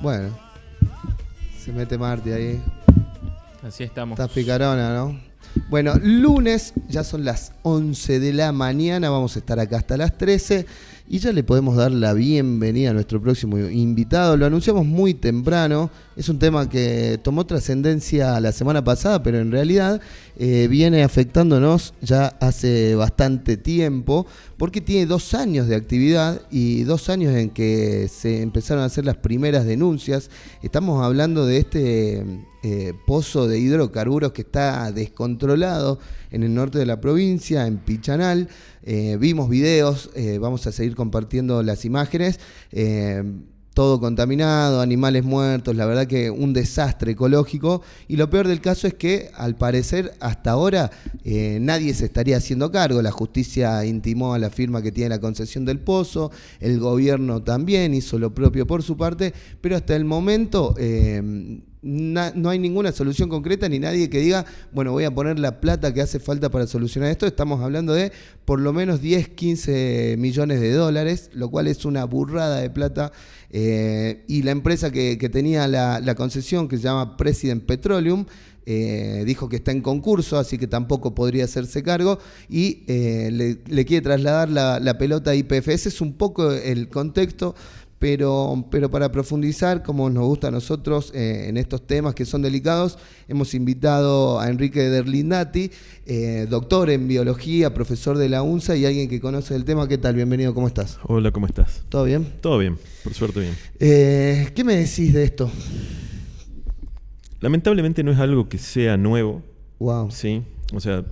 Bueno, se mete Marti ahí. Así estamos. Estás picarona, ¿no? Bueno, lunes, ya son las 11 de la mañana, vamos a estar acá hasta las 13 y ya le podemos dar la bienvenida a nuestro próximo invitado. Lo anunciamos muy temprano, es un tema que tomó trascendencia la semana pasada, pero en realidad viene afectándonos ya hace bastante tiempo, porque tiene 2 años de actividad y 2 años en que se empezaron a hacer las primeras denuncias. Estamos hablando de este pozo de hidrocarburos que está descontrolado en el norte de la provincia, en Pichanal. Vimos videos, vamos a seguir compartiendo las imágenes. Todo contaminado, animales muertos, la verdad que un desastre ecológico. Y lo peor del caso es que, al parecer, hasta ahora nadie se estaría haciendo cargo. La justicia intimó a la firma que tiene la concesión del pozo, el gobierno también hizo lo propio por su parte, pero hasta el momento no hay ninguna solución concreta ni nadie que diga, bueno, voy a poner la plata que hace falta para solucionar esto. Estamos hablando de por lo menos 10, 15 millones de dólares, lo cual es una burrada de plata. Y la empresa que tenía la concesión, que se llama President Petroleum, dijo que está en concurso, así que tampoco podría hacerse cargo, y le quiere trasladar la pelota a YPF. Ese es un poco el contexto. Pero para profundizar, como nos gusta a nosotros en estos temas que son delicados, hemos invitado a Enrique Derlindati, doctor en biología, profesor de la UNSA y alguien que conoce el tema. ¿Qué tal? Bienvenido, ¿cómo estás? Hola, ¿cómo estás? ¿Todo bien? Todo bien, por suerte bien. ¿Qué me decís de esto? Lamentablemente no es algo que sea nuevo. Wow. Sí, o sea,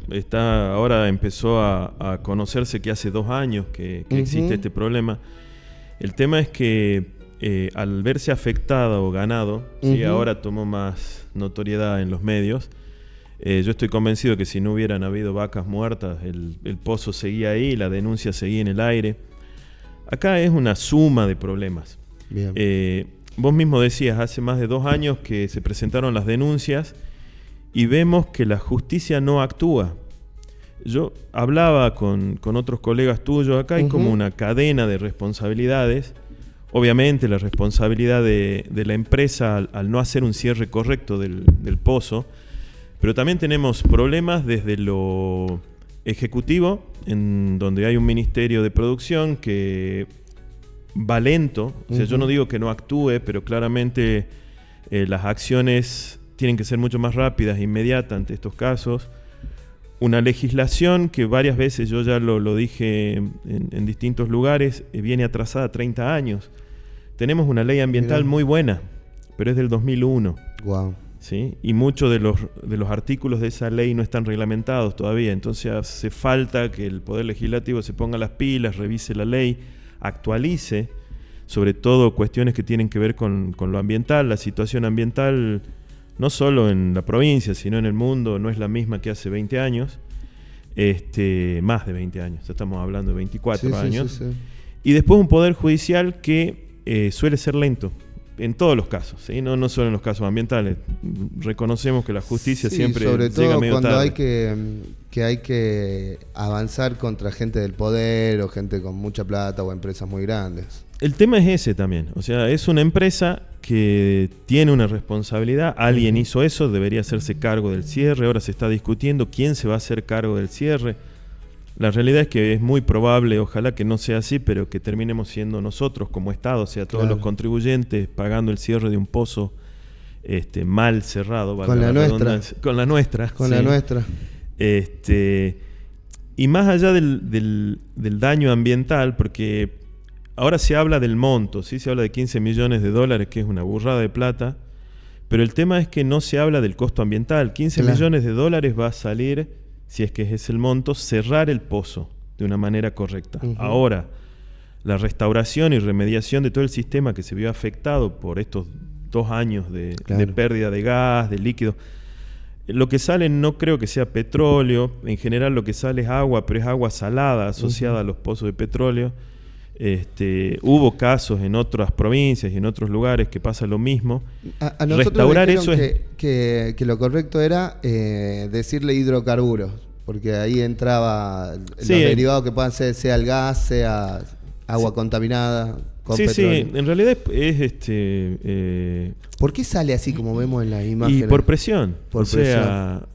ahora empezó a conocerse que hace 2 años que existe este problema. El tema es que al verse afectada o ganado, ¿sí? Ahora tomó más notoriedad en los medios. Yo estoy convencido que si no hubieran habido vacas muertas, el pozo seguía ahí, la denuncia seguía en el aire. Acá es una suma de problemas. Bien. Vos mismo decías, hace más de 2 años que se presentaron las denuncias y vemos que la justicia no actúa. Yo hablaba con otros colegas tuyos, acá hay como una cadena de responsabilidades. Obviamente la responsabilidad de la empresa al no hacer un cierre correcto del pozo, pero también tenemos problemas desde lo ejecutivo, en donde hay un ministerio de producción que va lento. O sea, yo no digo que no actúe, pero claramente las acciones tienen que ser mucho más rápidas e inmediatas ante estos casos. Una legislación que varias veces, yo ya lo dije en distintos lugares, viene atrasada 30 años. Tenemos una ley ambiental muy buena, pero es del 2001. Wow. ¿Sí? Y muchos de los artículos de esa ley no están reglamentados todavía. Entonces hace falta que el Poder Legislativo se ponga las pilas, revise la ley, actualice, sobre todo cuestiones que tienen que ver con lo ambiental. La situación ambiental, no solo en la provincia, sino en el mundo, no es la misma que hace 20 años, más de 20 años, estamos hablando de 24 años. Sí. Y después un poder judicial que suele ser lento, en todos los casos, ¿sí? No solo en los casos ambientales. Reconocemos que la justicia siempre sobre todo llega medio cuando tarde. hay que avanzar contra gente del poder o gente con mucha plata o empresas muy grandes. El tema es ese también, o sea, es una empresa que tiene una responsabilidad, alguien hizo eso, debería hacerse cargo del cierre, ahora se está discutiendo quién se va a hacer cargo del cierre. La realidad es que es muy probable, ojalá que no sea así, pero que terminemos siendo nosotros como Estado, o sea, todos los contribuyentes pagando el cierre de un pozo mal cerrado. Con la nuestra. Con la nuestra. Con la nuestra. Y más allá del daño ambiental, porque ahora se habla del monto, ¿sí? Se habla de 15 millones de dólares, que es una burrada de plata, pero el tema es que no se habla del costo ambiental. 15 millones de dólares va a salir, si es que es el monto, cerrar el pozo de una manera correcta. Ahora, la restauración y remediación de todo el sistema que se vio afectado por estos 2 años de pérdida de gas, de líquido. Lo que sale no creo que sea petróleo, en general lo que sale es agua, pero es agua salada asociada a los pozos de petróleo. Hubo casos en otras provincias y en otros lugares que pasa lo mismo. A nosotros restaurar eso que lo correcto era decirle hidrocarburos, porque ahí entraba los derivados que puedan ser, sea el gas, sea... agua contaminada con sí, petróleo. Sí, en realidad es ¿Por qué sale así como vemos en las imágenes? y por presión. Por sea,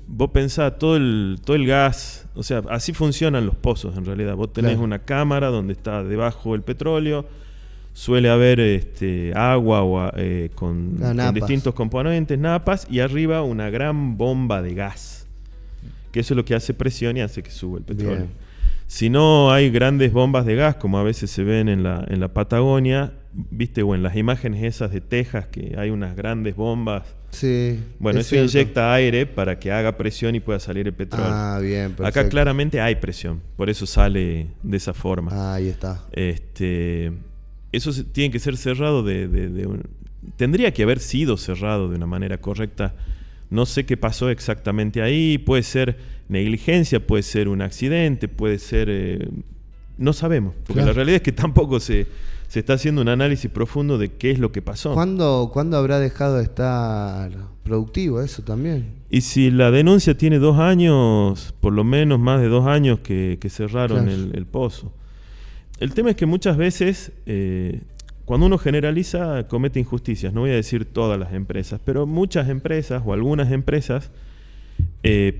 vos pensás todo el gas, o sea, así funcionan los pozos en realidad. Vos tenés Claro. una cámara donde está debajo el petróleo, suele haber agua con distintos componentes, napas, y arriba una gran bomba de gas, que eso es lo que hace presión y hace que suba el petróleo. Bien. Si no hay grandes bombas de gas, como a veces se ven en la Patagonia, viste, o en las imágenes esas de Texas, que hay unas grandes bombas. Sí. Bueno, eso inyecta aire para que haga presión y pueda salir el petróleo. Ah, bien, perfecto. Acá claramente hay presión, por eso sale de esa forma. Ah, ahí está. Eso tiene que ser cerrado tendría que haber sido cerrado de una manera correcta. No sé qué pasó exactamente ahí. Puede ser negligencia, puede ser un accidente, puede ser... no sabemos, porque claro. La realidad es que tampoco se está haciendo un análisis profundo de qué es lo que pasó. ¿Cuándo habrá dejado de estar productivo eso también? Y si la denuncia tiene 2 años, por lo menos más de 2 años que cerraron claro. el pozo. El tema es que muchas veces, cuando uno generaliza, comete injusticias. No voy a decir todas las empresas, pero muchas empresas o algunas empresas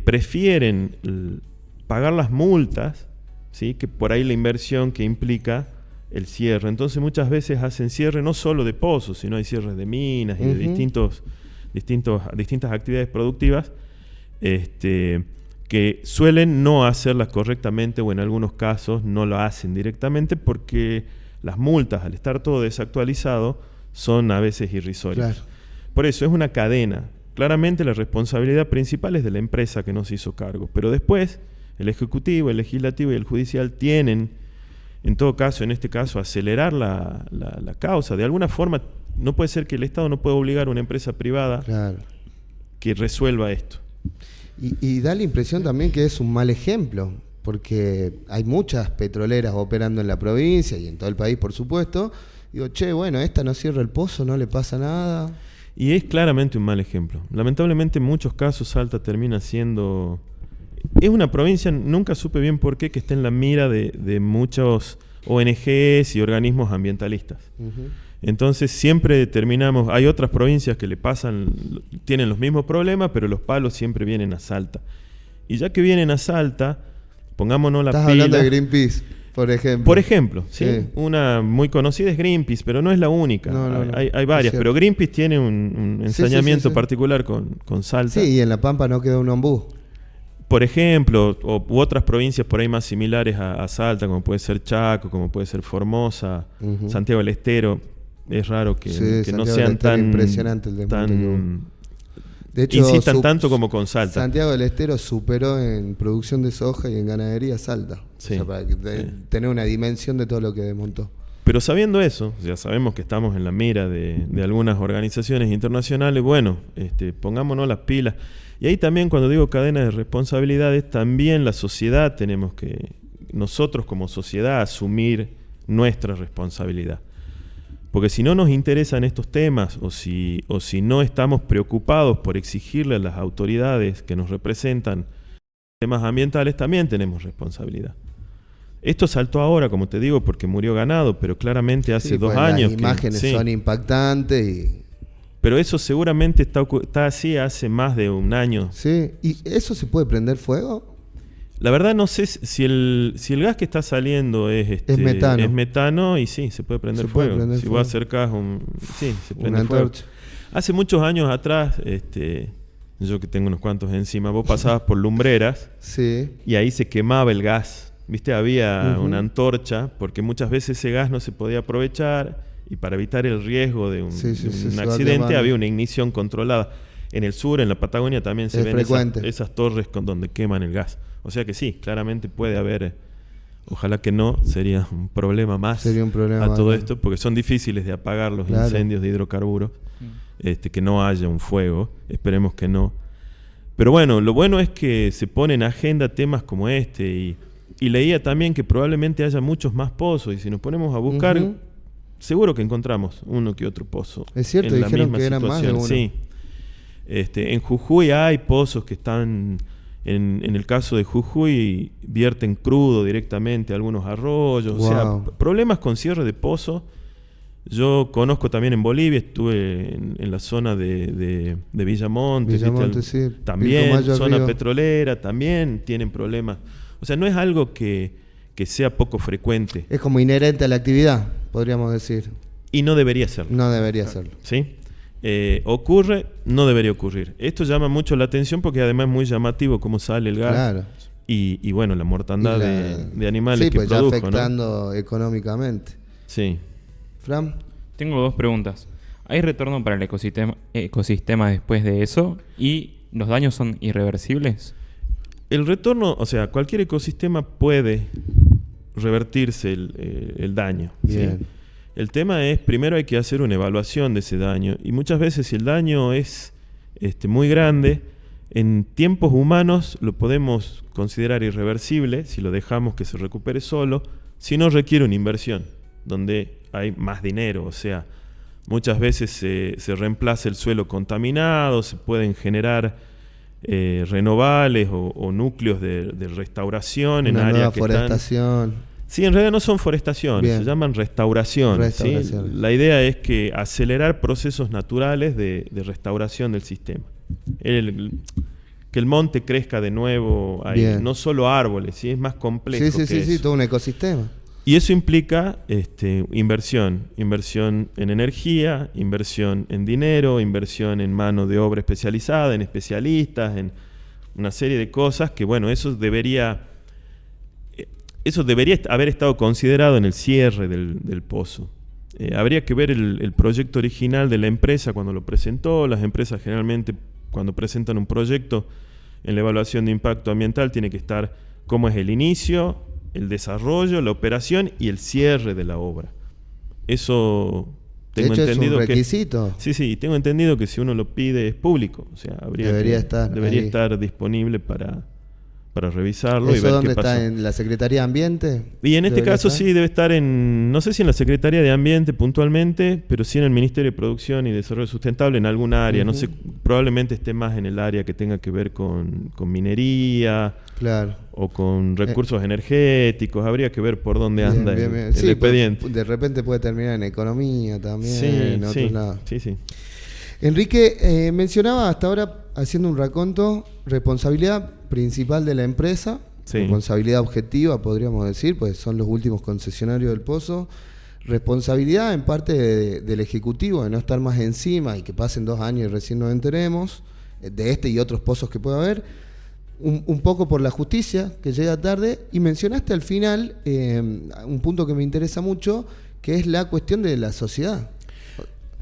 prefieren pagar las multas, ¿sí? Que por ahí la inversión que implica el cierre. Entonces muchas veces hacen cierre no solo de pozos, sino hay cierres de minas y de distintas actividades productivas que suelen no hacerlas correctamente, o en algunos casos no lo hacen directamente porque las multas, al estar todo desactualizado, son a veces irrisorias. Claro. Por eso es una cadena. Claramente la responsabilidad principal es de la empresa que no se hizo cargo, pero después el Ejecutivo, el Legislativo y el Judicial tienen, en todo caso, en este caso, acelerar la causa. De alguna forma, no puede ser que el Estado no pueda obligar a una empresa privada claro. que resuelva esto. Y da la impresión también que es un mal ejemplo, porque hay muchas petroleras operando en la provincia y en todo el país, por supuesto. Digo, bueno, esta no cierra el pozo, no le pasa nada. Y es claramente un mal ejemplo. Lamentablemente en muchos casos Salta termina siendo... Es una provincia, nunca supe bien por qué, que está en la mira de muchos ONGs y organismos ambientalistas. Uh-huh. Entonces siempre terminamos... Hay otras provincias que tienen los mismos problemas, pero los palos siempre vienen a Salta. Y ya que vienen a Salta, pongámonos la pila... Estás hablando de Greenpeace, por ejemplo. Por ejemplo, ¿sí? Una muy conocida es Greenpeace, pero no es la única. No. Hay varias, pero Greenpeace tiene un ensañamiento particular con Salta. Sí, y en La Pampa no queda un ombú. Por ejemplo, u otras provincias por ahí más similares a Salta, como puede ser Chaco, como puede ser Formosa, uh-huh. Santiago del Estero. Es raro que no Santiago sean tan... impresionante el de hecho, insistan tanto como con Salta. Santiago del Estero superó en producción de soja y en ganadería Salta. Sí, o sea, para tener una dimensión de todo lo que desmontó. Pero sabiendo eso, ya sabemos que estamos en la mira de algunas organizaciones internacionales, bueno, pongámonos las pilas. Y ahí también, cuando digo cadena de responsabilidades, también la sociedad tenemos que, nosotros como sociedad, asumir nuestra responsabilidad. Porque si no nos interesan estos temas, o si no estamos preocupados por exigirle a las autoridades que nos representan temas ambientales, también tenemos responsabilidad. Esto saltó ahora, como te digo, porque murió ganado, pero claramente hace 2 años. Las imágenes son impactantes. Pero eso seguramente está así hace más de 1 año. Sí, ¿y eso se puede prender fuego? La verdad no sé si el gas que está saliendo es metano, y sí, se puede prender fuego. Si vos acercás se prende fuego. Hace muchos años atrás, yo que tengo unos cuantos encima, vos pasabas por lumbreras sí. Y ahí se quemaba el gas. ¿Viste? Había una antorcha, porque muchas veces ese gas no se podía aprovechar, y para evitar el riesgo de un accidente había una ignición controlada. En el sur, en la Patagonia, también se ven esas torres donde queman el gas. O sea que sí, claramente puede haber, ojalá que no, sería un problema más a todo esto, porque son difíciles de apagar los incendios de hidrocarburos, que no haya un fuego, esperemos que no. Pero bueno, lo bueno es que se ponen en agenda temas como y leía también que probablemente haya muchos más pozos, y si nos ponemos a buscar, seguro que encontramos uno que otro pozo. Es cierto, dijeron que eran más de uno. Sí. En Jujuy hay pozos que están En el caso de Jujuy, vierten crudo directamente a algunos arroyos. Wow. O sea, problemas con cierre de pozo. Yo conozco también en Bolivia, estuve en la zona de Villamonte. Villamonte, sí. También, Pilcomayo, zona Río. petrolera, también tienen problemas. O sea, no es algo que sea poco frecuente. Es como inherente a la actividad, podríamos decir. Y no debería serlo. No debería serlo. ¿Sí? Ocurre, no debería ocurrir. Esto llama mucho la atención porque además es muy llamativo cómo sale el gas. Claro. Y bueno, la mortandad de animales sí, que pues produjo, ya afectando económicamente. Sí. Fran, Tengo dos preguntas. ¿Hay retorno para el ecosistema después de eso? ¿Y los daños son irreversibles? El retorno, o sea, cualquier ecosistema puede revertirse el daño. ¿sí? Bien. El tema es, primero hay que hacer una evaluación de ese daño. Y muchas veces si el daño es muy grande, en tiempos humanos lo podemos considerar irreversible si lo dejamos que se recupere solo, si no requiere una inversión, donde hay más dinero. O sea, muchas veces se reemplaza el suelo contaminado, se pueden generar renovales o núcleos de restauración en una áreas nueva que forestación. están... Sí, en realidad no son forestaciones, Bien. se llaman restauraciones. ¿sí? Restauraciones. La idea es que acelerar procesos naturales de restauración del sistema. Que el monte crezca de nuevo ahí, Bien. no solo árboles, ¿sí? Es más complejo Sí, sí, que sí, sí, eso. todo un ecosistema. Y eso implica inversión en energía, inversión en dinero, inversión en mano de obra especializada, en especialistas, en una serie de cosas que, bueno, eso debería haber estado considerado en el cierre del pozo. Habría que ver el proyecto original de la empresa cuando lo presentó. Las empresas generalmente, cuando presentan un proyecto, en la evaluación de impacto ambiental tiene que estar cómo es el inicio, el desarrollo, la operación y el cierre de la obra. Eso tengo de hecho, entendido es un requisito. Sí, tengo entendido que si uno lo pide es público. O sea, debería ahí. estar disponible para revisarlo y ¿Eso ver dónde qué pasó. está? ¿En la Secretaría de Ambiente? Y en este ¿Debería caso estar? sí debe estar no sé si en la Secretaría de Ambiente puntualmente, pero sí en el Ministerio de Producción y Desarrollo Sustentable en algún área. No sé, probablemente esté más en el área que tenga que ver con minería, Claro. o con recursos energéticos. Habría que ver por dónde anda Bien, el bien. Sí, expediente. de repente puede terminar en economía también, Sí, en otros lados. sí. Enrique, mencionaba hasta ahora, haciendo un raconto, responsabilidad principal de la empresa, Sí. responsabilidad objetiva, podríamos decir, pues son los últimos concesionarios del pozo, responsabilidad en parte del Ejecutivo, de no estar más encima y que pasen 2 años y recién nos enteremos, de este y otros pozos que pueda haber, un poco por la justicia, que llega tarde, y mencionaste al final un punto que me interesa mucho, que es la cuestión de la sociedad.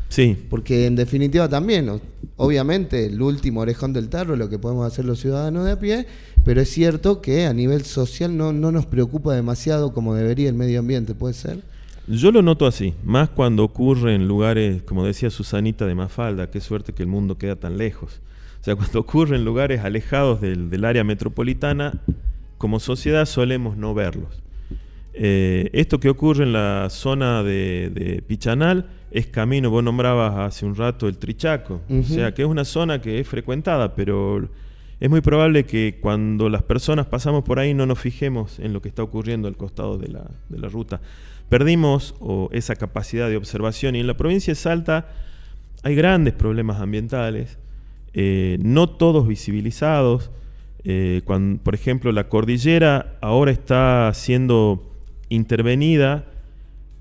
Sí. Porque en definitiva también, obviamente el último orejón del tarro es lo que podemos hacer los ciudadanos de a pie, pero es cierto que a nivel social no nos preocupa demasiado como debería el medio ambiente, ¿puede ser? Yo lo noto así, más cuando ocurre en lugares, como decía Susanita de Mafalda, qué suerte que el mundo queda tan lejos. O sea, cuando ocurre en lugares alejados del área metropolitana, como sociedad solemos no verlos. Esto que ocurre en la zona de Pichanal es camino, vos nombrabas hace un rato el Trichaco, o sea que es una zona que es frecuentada, pero es muy probable que cuando las personas pasamos por ahí no nos fijemos en lo que está ocurriendo al costado de la ruta. Perdimos esa capacidad de observación, y en la provincia de Salta hay grandes problemas ambientales, no todos visibilizados. Por ejemplo, la cordillera ahora está siendo intervenida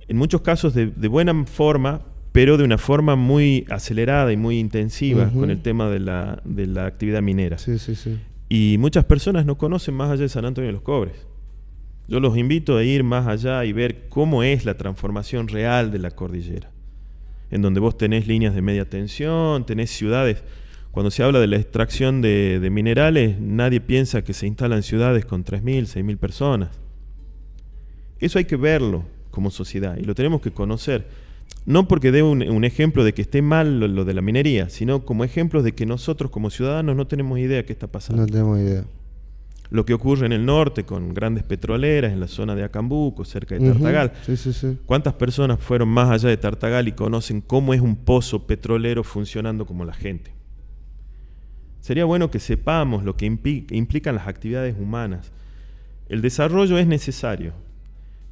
en muchos casos de buena forma, pero de una forma muy acelerada y muy intensiva con el tema de la actividad minera. Sí. Y muchas personas no conocen más allá de San Antonio de los Cobres. Yo los invito a ir más allá y ver cómo es la transformación real de la cordillera, en donde vos tenés líneas de media tensión, tenés ciudades. Cuando se habla de la extracción de minerales, nadie piensa que se instalan ciudades con 3.000, 6.000 personas. Eso hay que verlo como sociedad y lo tenemos que conocer. No porque dé un ejemplo de que esté mal lo de la minería, sino como ejemplos de que nosotros como ciudadanos no tenemos idea qué está pasando. No tenemos idea. Lo que ocurre en el norte con grandes petroleras, en la zona de Acambuco, cerca de Tartagal. Sí. ¿Cuántas personas fueron más allá de Tartagal y conocen cómo es un pozo petrolero funcionando como la gente? Sería bueno que sepamos lo que implican las actividades humanas. El desarrollo es necesario.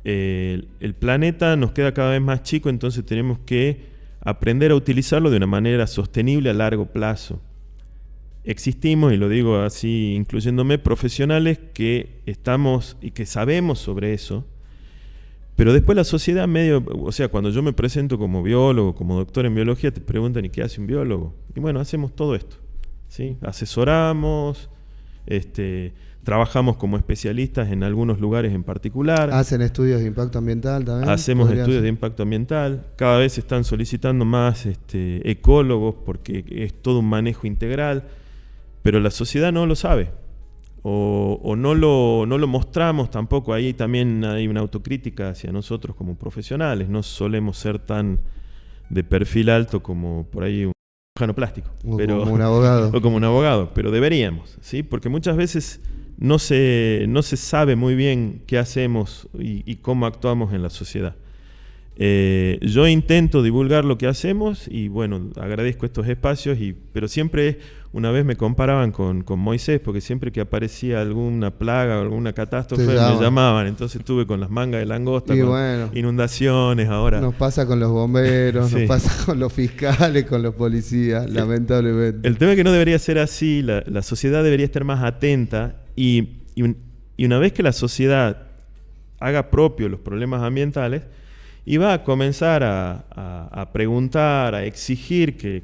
El planeta nos queda cada vez más chico, entonces tenemos que aprender a utilizarlo de una manera sostenible a largo plazo. Existimos, y lo digo así incluyéndome, profesionales que estamos y que sabemos sobre eso, pero después la sociedad medio, o sea, cuando yo me presento como biólogo, como doctor en biología, te preguntan ¿y qué hace un biólogo? Y bueno, hacemos todo esto, ¿sí? Asesoramos, trabajamos como especialistas en algunos lugares en particular. ¿Hacen estudios de impacto ambiental también? Hacemos estudios de impacto ambiental. Cada vez se están solicitando más ecólogos porque es todo un manejo integral, pero la sociedad no lo sabe. O no lo mostramos tampoco. Ahí también hay una autocrítica hacia nosotros como profesionales. No solemos ser tan de perfil alto como por ahí un cirujano plástico. Como un abogado. O como un abogado, pero deberíamos, ¿sí? Porque muchas veces no se sabe muy bien qué hacemos y cómo actuamos en la sociedad. Yo intento divulgar lo que hacemos y bueno, agradezco estos espacios, pero siempre, una vez me comparaban con Moisés, porque siempre que aparecía alguna plaga o alguna catástrofe me llamaban, entonces estuve con las mangas de langosta, con inundaciones ahora. Nos pasa con los bomberos, Sí. nos pasa con los fiscales, con los policías, lamentablemente. El tema es que no debería ser así, la sociedad debería estar más atenta y una vez que la sociedad haga propio los problemas ambientales, y va a comenzar a preguntar, a exigir que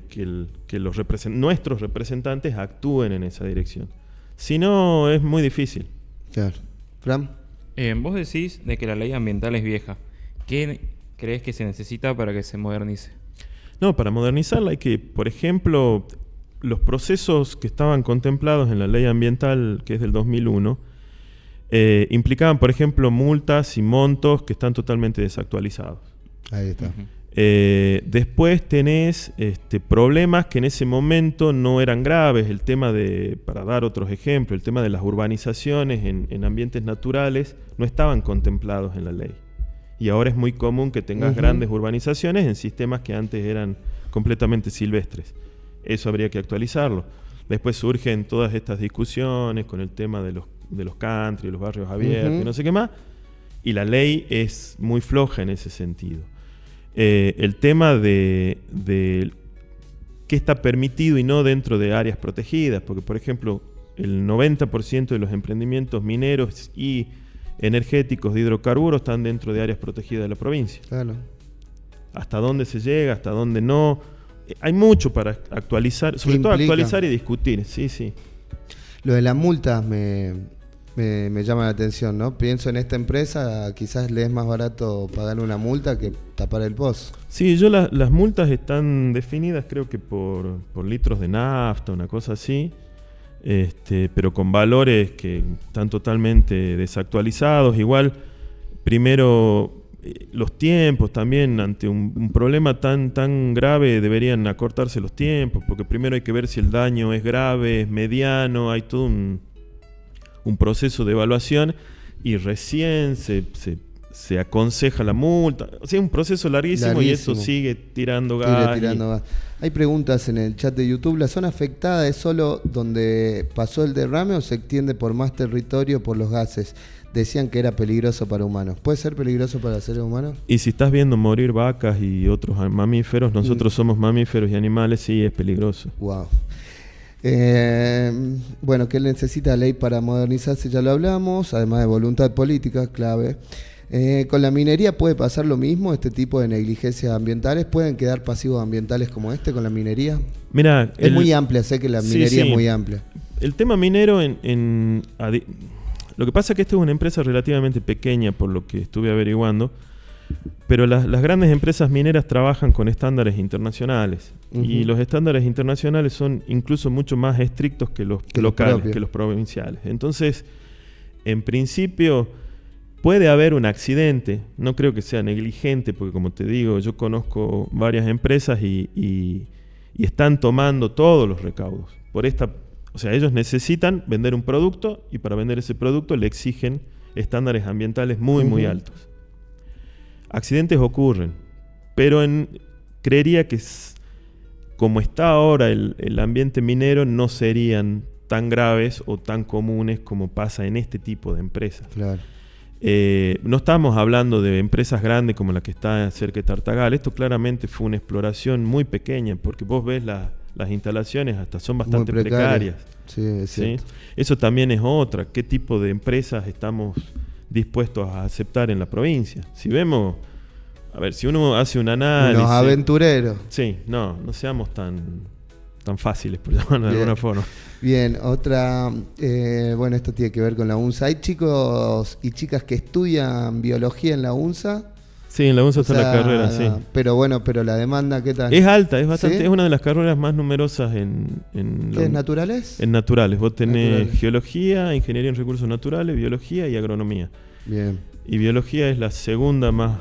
nuestros representantes actúen en esa dirección. Si no, es muy difícil. Claro. Fran. Vos decís de que la ley ambiental es vieja. ¿Qué crees que se necesita para que se modernice? No, para modernizarla hay que, por ejemplo, los procesos que estaban contemplados en la ley ambiental, que es del 2001, implicaban, por ejemplo, multas y montos que están totalmente desactualizados. Ahí está. Después tenés problemas que en ese momento no eran graves. El tema para dar otros ejemplos, el tema de las urbanizaciones en ambientes naturales no estaban contemplados en la ley. Y ahora es muy común que tengas grandes urbanizaciones en sistemas que antes eran completamente silvestres. Eso habría que actualizarlo. Después surgen todas estas discusiones con el tema de los country, los barrios abiertos, y no sé qué más, y la ley es muy floja en ese sentido. El tema de qué está permitido y no dentro de áreas protegidas, porque por ejemplo el 90% de los emprendimientos mineros y energéticos de hidrocarburos están dentro de áreas protegidas de la provincia. Claro. ¿Hasta dónde se llega? ¿Hasta dónde no? Hay mucho para actualizar, sobre todo actualizar y discutir, sí. Lo de las multas me llama la atención, ¿no? Pienso en esta empresa, quizás le es más barato pagar una multa que tapar el pozo. Sí, las multas están definidas creo que por litros de nafta, una cosa así, pero con valores que están totalmente desactualizados. Igual, primero, los tiempos también, ante un problema tan grave deberían acortarse los tiempos, porque primero hay que ver si el daño es grave, es mediano, hay todo un proceso de evaluación y recién se aconseja la multa. O sea, es un proceso larguísimo y eso sigue tirando gas. Hay preguntas en el chat de YouTube. ¿La zona afectada es solo donde pasó el derrame o se extiende por más territorio por los gases? Decían que era peligroso para humanos. ¿Puede ser peligroso para seres humanos? Y si estás viendo morir vacas y otros mamíferos, nosotros somos mamíferos y animales, sí, es peligroso. Wow. Bueno, ¿qué necesita la ley para modernizarse? Ya lo hablamos, además de voluntad política, clave. ¿Con la minería puede pasar lo mismo? ¿Este tipo de negligencias ambientales pueden quedar pasivos ambientales como este con la minería? Mira, es muy amplia, sé que la minería es muy amplia. El tema minero lo que pasa es que esta es una empresa relativamente pequeña por lo que estuve averiguando, pero las grandes empresas mineras trabajan con estándares internacionales y los estándares internacionales son incluso mucho más estrictos que los locales, que los provinciales. Entonces, en principio, puede haber un accidente, no creo que sea negligente, porque como te digo, yo conozco varias empresas y están tomando todos los recaudos. O sea, ellos necesitan vender un producto y para vender ese producto le exigen estándares ambientales muy altos. Accidentes ocurren, pero creería que como está ahora el ambiente minero, no serían tan graves o tan comunes como pasa en este tipo de empresas. Claro. No estamos hablando de empresas grandes como la que está cerca de Tartagal. Esto claramente fue una exploración muy pequeña, porque vos ves las instalaciones hasta son bastante precarias. Sí, es cierto. Eso también es otra. ¿Qué tipo de empresas estamos dispuestos a aceptar en la provincia? Si vemos, a ver, si uno hace un análisis... Unos aventureros. Sí, no seamos tan fáciles, por llamarlo de alguna forma. Bien, otra, bueno, esto tiene que ver con la UNSA. ¿Hay chicos y chicas que estudian biología en la UNSA? Sí, en la UNSA está la carrera, sí. Pero bueno, la demanda, ¿qué tal? Es alta, es bastante, ¿Sí? es una de las carreras más numerosas en ¿Qué es naturales? En naturales. Vos tenés Naturales. geología, ingeniería en recursos naturales, biología y agronomía. Bien. Y biología es la segunda más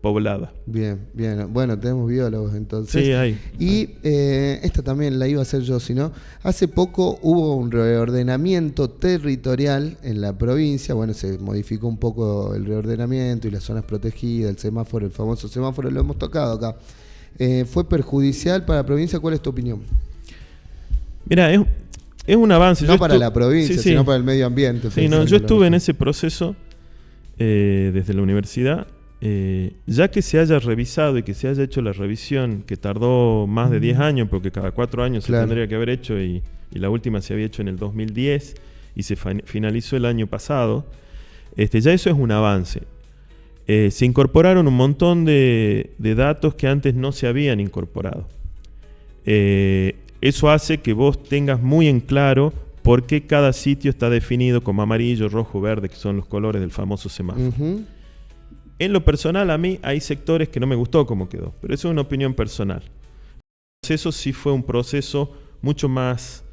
poblada. Bien. Bueno, tenemos biólogos entonces. Sí, hay. Y esta también la iba a hacer yo, si no. Hace poco hubo un reordenamiento territorial en la provincia. Bueno, se modificó un poco el reordenamiento y las zonas protegidas, el semáforo, el famoso semáforo, lo hemos tocado acá. ¿Fue perjudicial para la provincia? ¿Cuál es tu opinión? Mira, es un avance. No para la provincia, sino para el medio ambiente. Sí, yo estuve en ese proceso desde la universidad. Ya que se haya revisado y que se haya hecho la revisión, que tardó más de 10 años, porque cada 4 años se tendría que haber hecho, y la última se había hecho en el 2010 y se finalizó el año pasado, ya eso es un avance. Se incorporaron un montón de datos que antes no se habían incorporado. Eso hace que vos tengas muy en claro por qué cada sitio está definido como amarillo, rojo, verde, que son los colores del famoso semáforo. Uh-huh. En lo personal, a mí hay sectores que no me gustó cómo quedó, pero eso es una opinión personal. Eso sí fue un proceso mucho más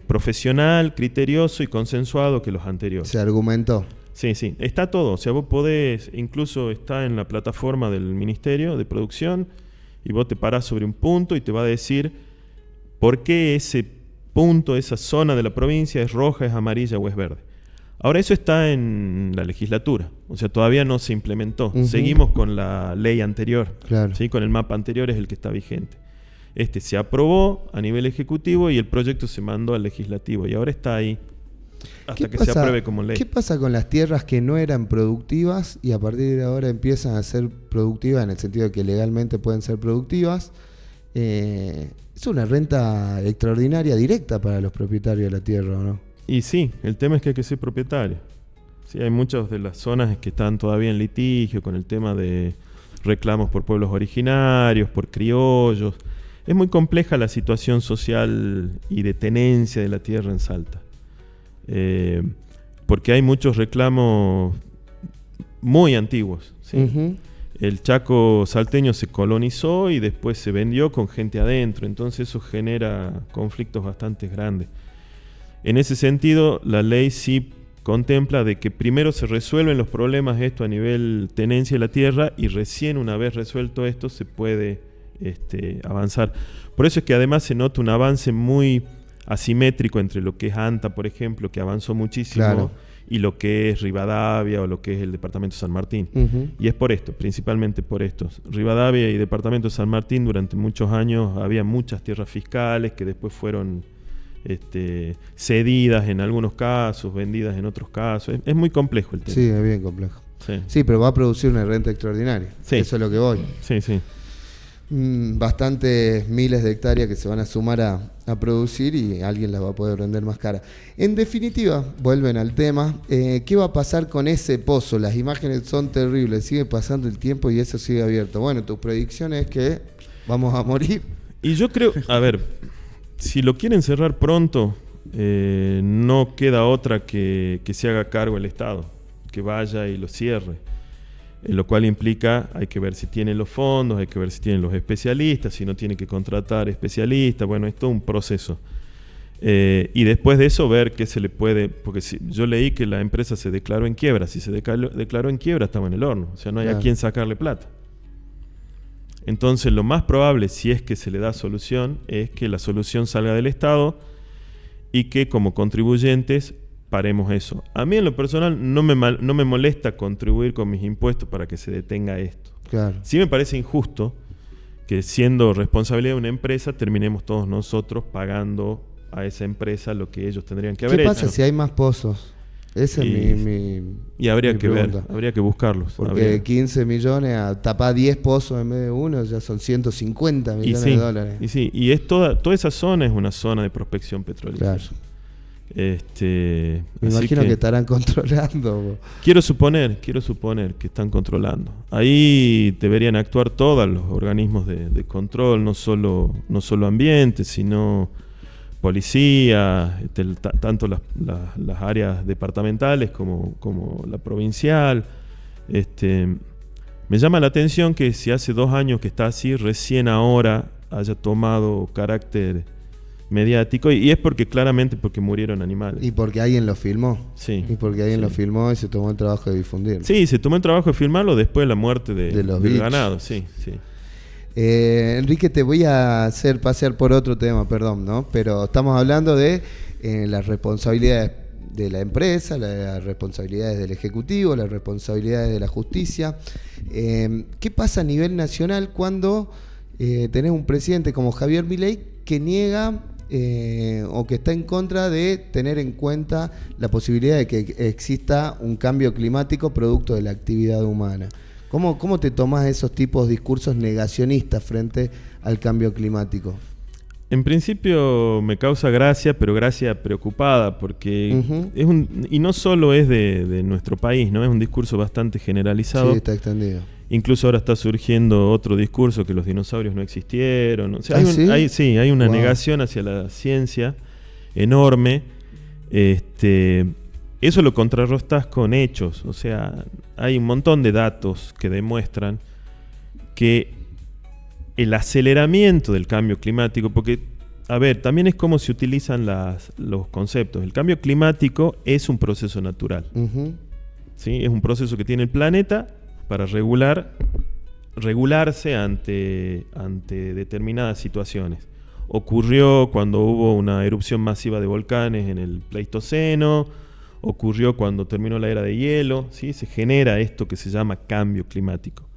profesional, criterioso y consensuado que los anteriores. Se argumentó. Sí, está todo. O sea, vos podés, incluso está en la plataforma del Ministerio de Producción, y vos te parás sobre un punto y te va a decir por qué ese punto, esa zona de la provincia es roja, es amarilla o es verde. Ahora eso está en la legislatura, o sea, todavía no se implementó. Uh-huh. Seguimos con la ley anterior, claro. ¿sí? Con el mapa anterior es el que está vigente. Se aprobó a nivel ejecutivo y el proyecto se mandó al legislativo y ahora está ahí hasta que se apruebe como ley. ¿Qué pasa con las tierras que no eran productivas y a partir de ahora empiezan a ser productivas en el sentido de que legalmente pueden ser productivas? Es una renta extraordinaria directa para los propietarios de la tierra, ¿o no? Y sí, el tema es que hay que ser propietario. Sí, hay muchas de las zonas que están todavía en litigio con el tema de reclamos por pueblos originarios, por criollos. Es muy compleja la situación social y de tenencia de la tierra en Salta. Porque hay muchos reclamos muy antiguos. ¿sí? Uh-huh. El Chaco salteño se colonizó y después se vendió con gente adentro. Entonces eso genera conflictos bastante grandes. En ese sentido, la ley sí contempla de que primero se resuelven los problemas esto a nivel tenencia de la tierra y recién una vez resuelto esto se puede avanzar. Por eso es que además se nota un avance muy asimétrico entre lo que es ANTA, por ejemplo, que avanzó muchísimo, claro, y lo que es Rivadavia o lo que es el departamento de San Martín. Uh-huh. Y es por esto, principalmente por esto. Rivadavia y departamento de San Martín durante muchos años había muchas tierras fiscales que después fueron cedidas en algunos casos, vendidas en otros casos. Es muy complejo el tema. Sí, es bien complejo. Sí, pero va a producir una renta extraordinaria. Sí. Eso es lo que voy. Sí. Bastantes miles de hectáreas que se van a sumar a producir y alguien las va a poder vender más cara. En definitiva, vuelven al tema, ¿qué va a pasar con ese pozo? Las imágenes son terribles, sigue pasando el tiempo y eso sigue abierto. Bueno, tu predicción es que vamos a morir. Y yo creo, a ver, si lo quieren cerrar pronto, no queda otra que se haga cargo el Estado, que vaya y lo cierre. Lo cual implica, hay que ver si tienen los fondos, hay que ver si tienen los especialistas, si no tienen que contratar especialistas, bueno, es todo un proceso. Y después de eso ver qué se le puede, porque yo leí que la empresa se declaró en quiebra, si se declaró en quiebra estaba en el horno, o sea, no hay a quién sacarle plata. Entonces lo más probable, si es que se le da solución, es que la solución salga del Estado y que como contribuyentes paremos eso. A mí en lo personal no me molesta contribuir con mis impuestos para que se detenga esto. Claro. Sí me parece injusto que siendo responsabilidad de una empresa, terminemos todos nosotros pagando a esa empresa lo que ellos tendrían que haber hecho. ¿Qué pasa si hay más pozos? Esa es y habría mi que pregunta. ver, habría que buscarlos. Porque 15 millones a tapar 10 pozos en vez de uno ya son 150 millones de dólares. Y es toda esa zona es una zona de prospección petrolífera. Claro. Me imagino que estarán controlando. Quiero suponer que están controlando. Ahí deberían actuar todos los organismos de control, no solo ambiente, sino policía, tanto las áreas departamentales como la provincial. Me llama la atención que si hace 2 años que está así, recién ahora haya tomado carácter mediático, y es claramente porque murieron animales. Y porque alguien lo filmó. Sí. Y porque alguien lo filmó y se tomó el trabajo de difundirlo. Sí, se tomó el trabajo de filmarlo después de la muerte los del bichos. ganado. Sí. Enrique, te voy a hacer pasear por otro tema, perdón, ¿no? Pero estamos hablando de las responsabilidades de la empresa, las responsabilidades del Ejecutivo, las responsabilidades de la justicia. ¿Qué pasa a nivel nacional cuando tenés un presidente como Javier Milei que niega o que está en contra de tener en cuenta la posibilidad de que exista un cambio climático producto de la actividad humana? ¿Cómo te tomás esos tipos de discursos negacionistas frente al cambio climático? En principio me causa gracia, pero gracia preocupada, porque y no solo es de nuestro país, ¿no? Es un discurso bastante generalizado. Sí, está extendido. Incluso ahora está surgiendo otro discurso, que los dinosaurios no existieron. O sea, hay una negación hacia la ciencia enorme. Eso lo contrarrestás con hechos. O sea, hay un montón de datos que demuestran que el aceleramiento del cambio climático, porque, a ver, también es como se utilizan los conceptos. El cambio climático es un proceso natural. ¿Sí? Es un proceso que tiene el planeta para regularse ante determinadas situaciones. Ocurrió cuando hubo una erupción masiva de volcanes en el Pleistoceno, ocurrió cuando terminó la era de hielo, ¿sí? Se genera esto que se llama cambio climático.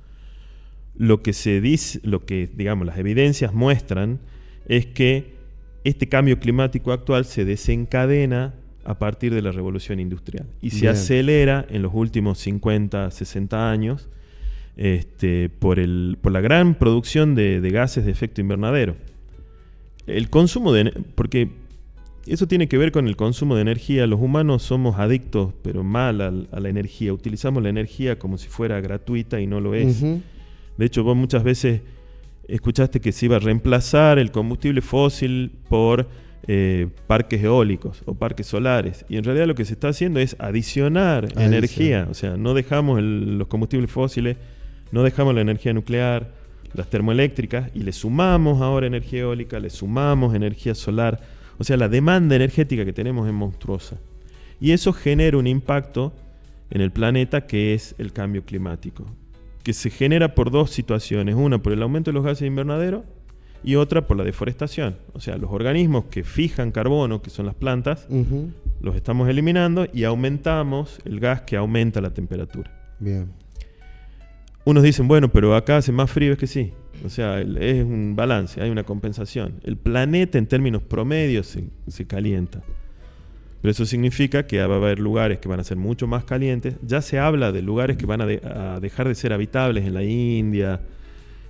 Lo que digamos, las evidencias muestran es que este cambio climático actual se desencadena a partir de la revolución industrial y se acelera en los últimos 50, 60 años por la gran producción de gases de efecto invernadero. El consumo porque eso tiene que ver con el consumo de energía. Los humanos somos adictos, pero mal a la energía. Utilizamos la energía como si fuera gratuita y no lo es. De hecho, vos muchas veces escuchaste que se iba a reemplazar el combustible fósil por parques eólicos o parques solares. Y en realidad lo que se está haciendo es adicionar energía. O sea, no dejamos los combustibles fósiles, no dejamos la energía nuclear, las termoeléctricas, y le sumamos ahora energía eólica, le sumamos energía solar. O sea, la demanda energética que tenemos es monstruosa. Y eso genera un impacto en el planeta, que es el cambio climático, que se genera por 2 situaciones. Una, por el aumento de los gases de invernadero, y otra, por la deforestación. O sea, los organismos que fijan carbono, que son las plantas, los estamos eliminando y aumentamos el gas que aumenta la temperatura. Bien. Unos dicen, bueno, pero acá hace más frío. Es que sí. O sea, es un balance, hay una compensación. El planeta en términos promedios se calienta. Pero eso significa que va a haber lugares que van a ser mucho más calientes. Ya se habla de lugares que van a dejar de ser habitables en la India,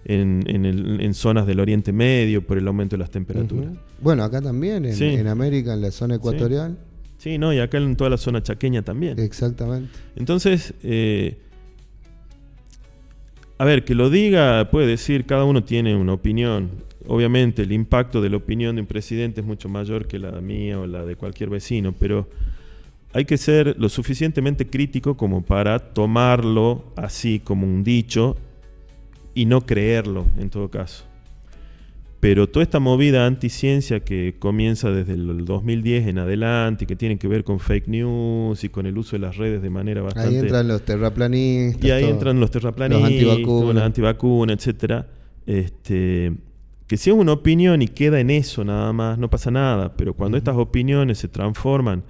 en zonas del Oriente Medio, por el aumento de las temperaturas. Bueno, acá también, en América, en la zona ecuatorial. Sí, no, y acá en toda la zona chaqueña también. Exactamente. Entonces, a ver, que lo diga, puede decir, cada uno tiene una opinión. Obviamente el impacto de la opinión de un presidente es mucho mayor que la mía o la de cualquier vecino, pero hay que ser lo suficientemente crítico como para tomarlo así como un dicho y no creerlo en todo caso. Pero toda esta movida anticiencia que comienza desde el 2010 en adelante y que tiene que ver con fake news y con el uso de las redes de manera bastante... Ahí entran los terraplanistas. Y ahí entran los terraplanistas, los antivacunas, etcétera. Que si es una opinión y queda en eso nada más, no pasa nada. Pero cuando estas opiniones se transforman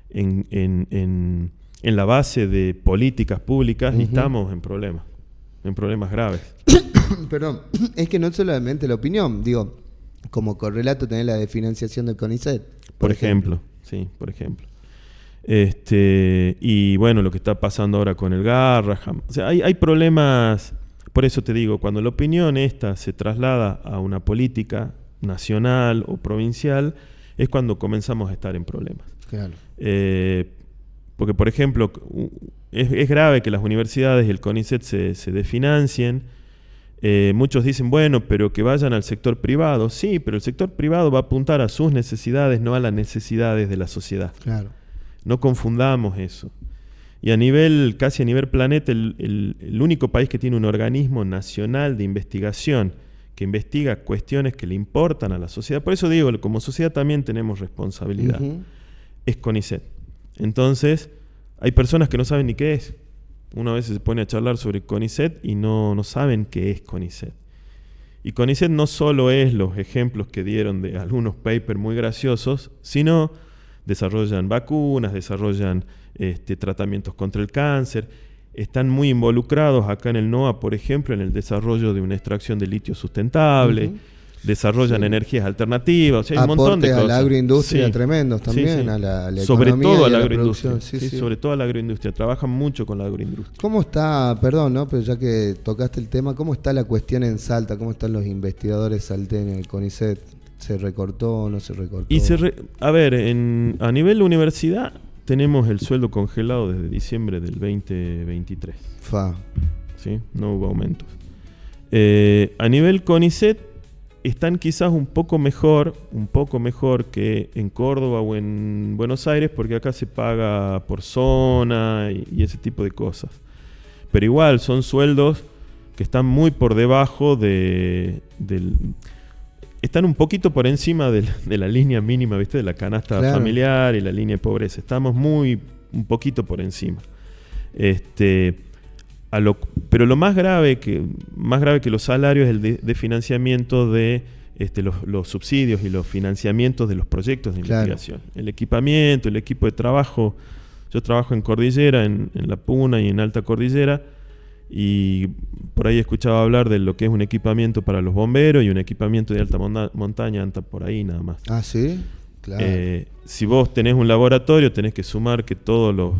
en la base de políticas públicas, estamos en problemas. en problemas graves. Perdón, es que no solamente la opinión, digo, como correlato tenés la de financiación del CONICET. Por ejemplo. Sí, por ejemplo. Y bueno, lo que está pasando ahora con el Garraham. O sea, hay problemas. Por eso te digo, cuando la opinión esta se traslada a una política nacional o provincial, es cuando comenzamos a estar en problemas. Claro. Porque, por ejemplo, es grave que las universidades y el CONICET se desfinancien. Muchos dicen, bueno, pero que vayan al sector privado. Sí, pero el sector privado va a apuntar a sus necesidades, no a las necesidades de la sociedad. Claro. No confundamos eso. Y casi a nivel planeta, el único país que tiene un organismo nacional de investigación que investiga cuestiones que le importan a la sociedad, por eso digo, como sociedad también tenemos responsabilidad, es CONICET. Entonces, hay personas que no saben ni qué es. Uno a veces se pone a charlar sobre CONICET y no saben qué es CONICET. Y CONICET no solo es los ejemplos que dieron de algunos papers muy graciosos, sino desarrollan vacunas, desarrollan tratamientos contra el cáncer, están muy involucrados acá en el NOA, por ejemplo, en el desarrollo de una extracción de litio sustentable, desarrollan energías alternativas, o sea, hay un montón de cosas. A la agroindustria tremendos también, a la sobre economía todo y a la la agroindustria, producción. sobre todo a la agroindustria, trabajan mucho con la agroindustria. ¿Cómo está, perdón, ¿no? Pero ya que tocaste el tema, ¿cómo está la cuestión en Salta? ¿Cómo están los investigadores salteños, el CONICET? ¿Se recortó o no se recortó? A ver, a nivel universidad tenemos el sueldo congelado desde diciembre del 2023. ¿Sí? No hubo aumentos. A nivel CONICET están quizás un poco mejor que en Córdoba o en Buenos Aires, porque acá se paga por zona y ese tipo de cosas. Pero igual son sueldos que están muy por debajo están un poquito por encima de la línea mínima, ¿viste? De la canasta familiar y la línea de pobreza. Estamos un poquito por encima. Pero lo más grave que los salarios es el de financiamiento de los subsidios y los financiamientos de los proyectos de investigación. El equipamiento, el equipo de trabajo. Yo trabajo en Cordillera, en La Puna y en Alta Cordillera, y por ahí escuchaba hablar de lo que es un equipamiento para los bomberos y un equipamiento de alta montaña, anda por ahí nada más. Ah, ¿sí? Claro. Si vos tenés un laboratorio, tenés que sumar que todos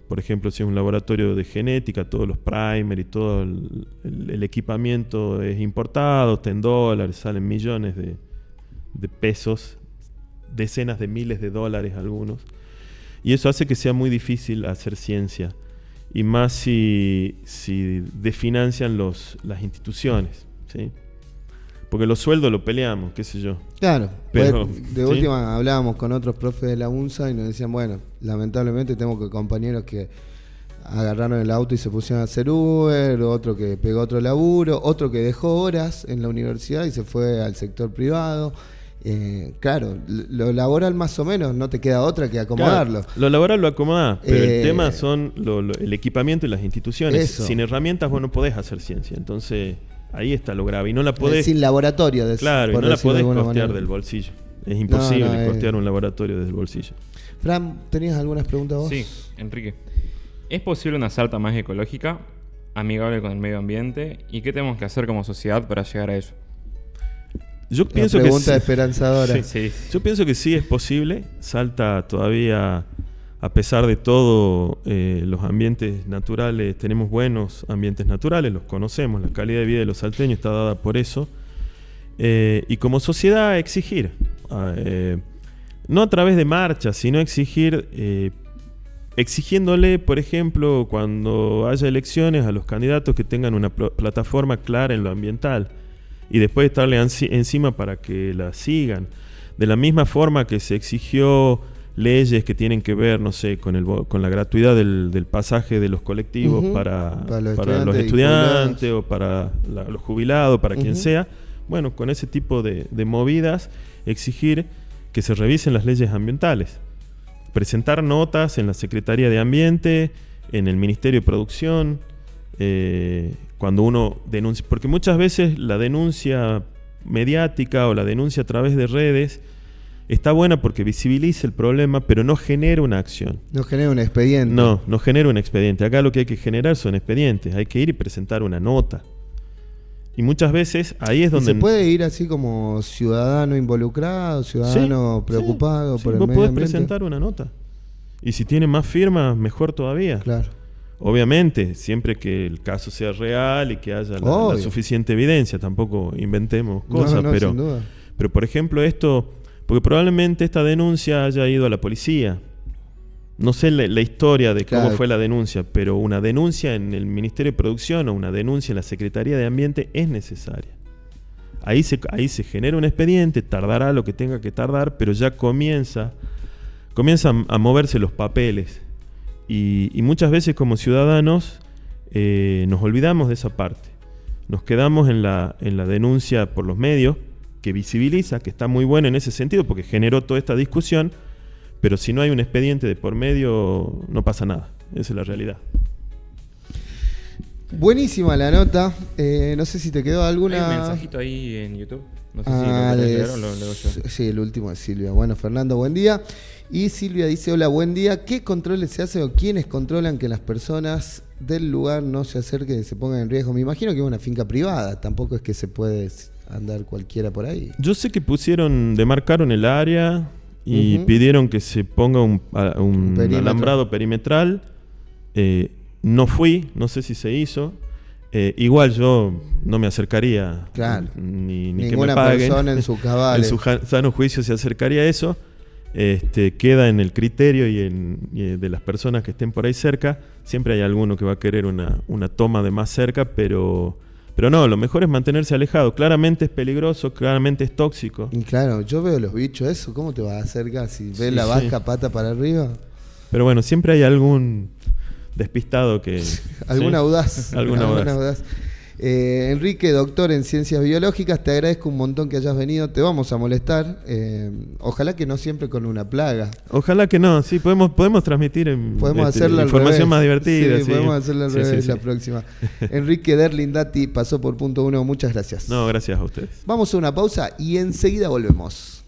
por ejemplo, si es un laboratorio de genética, todos los primers y todo el equipamiento es importado, está en dólares, salen millones de pesos, decenas de miles de dólares algunos. Y eso hace que sea muy difícil hacer ciencia. Y más si desfinancian las instituciones, ¿sí? Porque los sueldos lo peleamos, qué sé yo. Claro, pero de última hablábamos con otros profes de la UNSA y nos decían, bueno, lamentablemente tengo compañeros que agarraron el auto y se pusieron a hacer Uber, otro que pegó otro laburo, otro que dejó horas en la universidad y se fue al sector privado. Claro, lo laboral más o menos no te queda otra que acomodarlo. Claro, lo laboral lo acomodás, pero el tema son el equipamiento y las instituciones. Eso. Sin herramientas vos no podés hacer ciencia, entonces ahí está lo grave. Y no la podés, sin laboratorio. Claro, y no la podés costear del bolsillo. Es imposible costear un laboratorio desde el bolsillo. Fran, ¿tenías algunas preguntas vos? Sí, Enrique. ¿Es posible una Salta más ecológica, amigable con el medio ambiente? ¿Y qué tenemos que hacer como sociedad para llegar a ello? Yo pienso la pregunta que esperanzadora. Sí. Yo pienso que sí es posible. Salta todavía, a pesar de todo, los ambientes naturales, tenemos buenos ambientes naturales, los conocemos, la calidad de vida de los salteños está dada por eso. Y como sociedad exigir, no a través de marchas, sino exigir, exigiéndole, por ejemplo, cuando haya elecciones a los candidatos que tengan una plataforma clara en lo ambiental. Y después estarle encima para que la sigan. De la misma forma que se exigió leyes que tienen que ver, no sé, con la gratuidad del pasaje de los colectivos para los estudiantes o para los jubilados, para quien sea. Bueno, con ese tipo de movidas, exigir que se revisen las leyes ambientales. Presentar notas en la Secretaría de Ambiente, en el Ministerio de Producción, cuando uno denuncia, porque muchas veces la denuncia mediática o la denuncia a través de redes está buena porque visibiliza el problema, pero no genera una acción. No genera un expediente. No genera un expediente. Acá lo que hay que generar son expedientes. Hay que ir y presentar una nota. Y muchas veces ahí es donde... ¿Se puede ir así como ciudadano involucrado, ciudadano preocupado por el vos medio podés ambiente? presentar una nota. Y si tiene más firmas, mejor todavía. Claro. Obviamente, siempre que el caso sea real y que haya la suficiente evidencia. Tampoco inventemos cosas, sin duda. Pero por ejemplo esto... Porque probablemente esta denuncia haya ido a la policía. No sé la historia de cómo fue la denuncia, pero una denuncia en el Ministerio de Producción o una denuncia en la Secretaría de Ambiente es necesaria. Ahí se genera un expediente, tardará lo que tenga que tardar, pero ya comienzan a moverse los papeles. Y muchas veces como ciudadanos nos olvidamos de esa parte. Nos quedamos en la denuncia por los medios, que visibiliza, que está muy bueno en ese sentido, porque generó toda esta discusión. Pero si no hay un expediente de por medio, no pasa nada. Esa es la realidad. Buenísima la nota. No sé si te quedó alguna... Hay un mensajito ahí en YouTube. No sé si lo querés leer o lo leo yo. Sí, el último de Silvia. Bueno, Fernando, buen día. Y Silvia dice, hola, buen día. ¿Qué controles se hacen o quiénes controlan que las personas del lugar no se acerquen y se pongan en riesgo? Me imagino que es una finca privada. Tampoco es que se puede andar cualquiera por ahí. Yo sé que demarcaron el área... Y pidieron que se ponga un alambrado perimetral. No fui, no sé si se hizo. Igual yo no me acercaría. Claro. Ni que me Ninguna paguen. persona en su cabal. En su sano juicio se acercaría a eso. Queda en el criterio y de las personas que estén por ahí cerca. Siempre hay alguno que va a querer una toma de más cerca, pero no, lo mejor es mantenerse alejado. Claramente es peligroso, claramente es tóxico. Y claro, yo veo los bichos, eso, ¿cómo te vas a acercar si ves la vaca pata para arriba? Pero bueno, siempre hay algún despistado que... Alguna audaz. Alguna audaz. Enrique, doctor en Ciencias Biológicas, te agradezco un montón que hayas venido. Te vamos a molestar. Ojalá que no siempre con una plaga. Ojalá que no, sí, podemos transmitir información más divertida. Sí, podemos hacerla al revés la próxima. Enrique Derlindati pasó por Punto Uno. Muchas gracias. No, gracias a ustedes. Vamos a una pausa y enseguida volvemos.